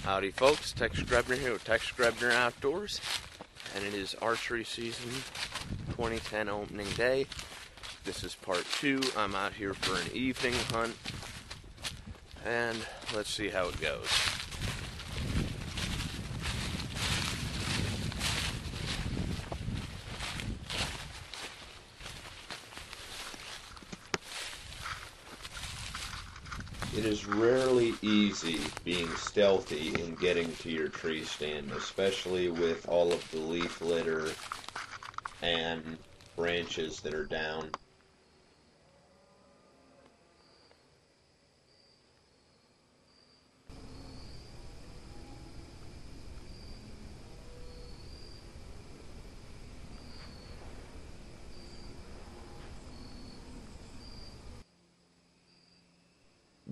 Howdy folks, Texas Grebner here with Texas Grebner Outdoors, and it is archery season 2010 opening day. This is part 2. I'm out here for an evening hunt, and let's see how it goes. It is rarely easy being stealthy and getting to your tree stand, especially with all of the leaf litter and branches that are down.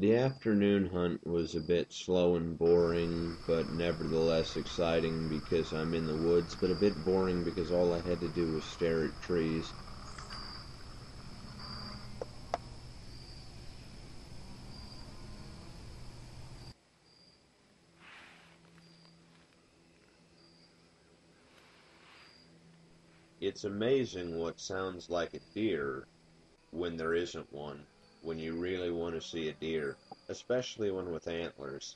The afternoon hunt was a bit slow and boring, but nevertheless exciting because I'm in the woods, but a bit boring because all I had to do was stare at trees. It's amazing what sounds like a deer when there isn't one, when you really want to see a deer, especially one with antlers.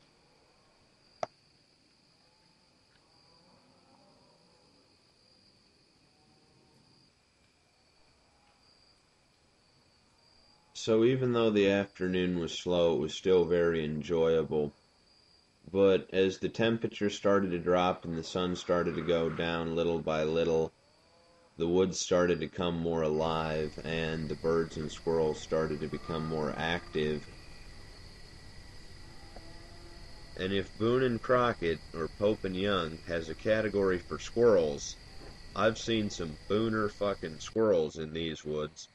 So even though the afternoon was slow, it was still very enjoyable. But as the temperature started to drop and the sun started to go down little by little, the woods started to come more alive and the birds and squirrels started to become more active. And if Boone and Crockett, or Pope and Young, has a category for squirrels, I've seen some booner fucking squirrels in these woods.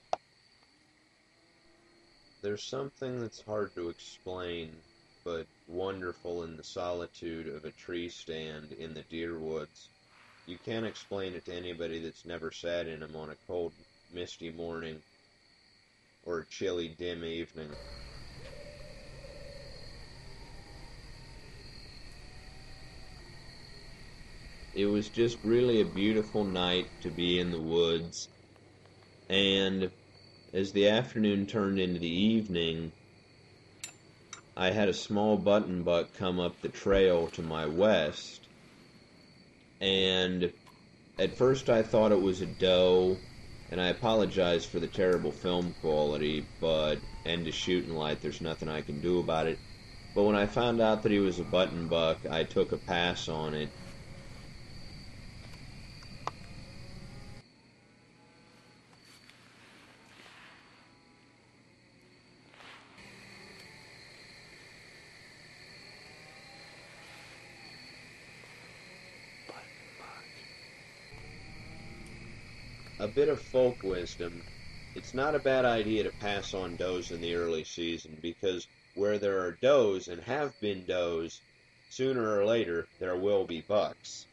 There's something that's hard to explain, but wonderful in the solitude of a tree stand in the deer woods. You can't explain it to anybody that's never sat in them on a cold, misty morning or a chilly, dim evening. It was just really a beautiful night to be in the woods, and as the afternoon turned into the evening, I had a small buttonbuck come up the trail to my west, and at first I thought it was a doe, and I apologize for the terrible film quality, and to shooting light, there's nothing I can do about it. But when I found out that he was a buttonbuck, I took a pass on it. A bit of folk wisdom. It's not a bad idea to pass on does in the early season, because where there are does and have been does, sooner or later there will be bucks.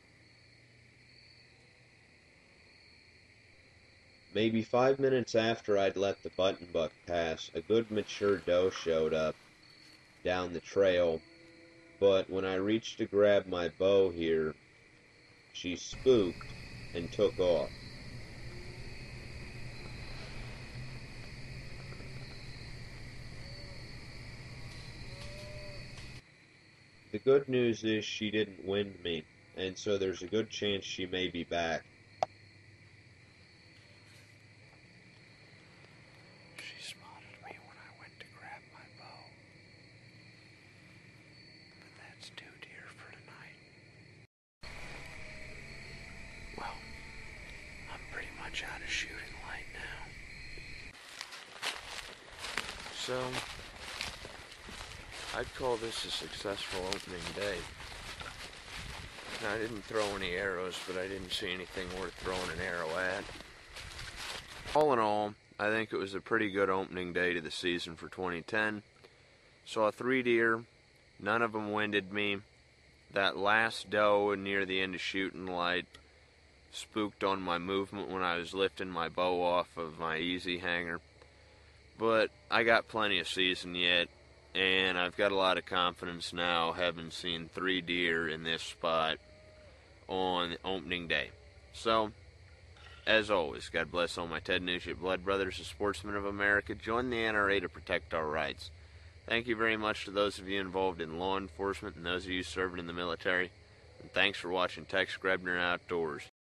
Maybe 5 minutes after I'd let the buttonbuck pass, a good mature doe showed up down the trail, but when I reached to grab my bow here, she spooked and took off. The good news is she didn't wind me, and so there's a good chance she may be back. She spotted me when I went to grab my bow. But that's 2 deer for tonight. Well, I'm pretty much out of shooting light now. So, I'd call this a successful opening day. I didn't throw any arrows, but I didn't see anything worth throwing an arrow at. All in all, I think it was a pretty good opening day to the season for 2010. Saw 3 deer, none of them winded me. That last doe near the end of shooting light spooked on my movement when I was lifting my bow off of my easy hanger. But I got plenty of season yet, and I've got a lot of confidence now, having seen 3 deer in this spot on opening day. So, as always, God bless all my Ted Nugent blood brothers and sportsmen of America. Join the NRA to protect our rights. Thank you very much to those of you involved in law enforcement and those of you serving in the military. And thanks for watching Tex Grebner Outdoors.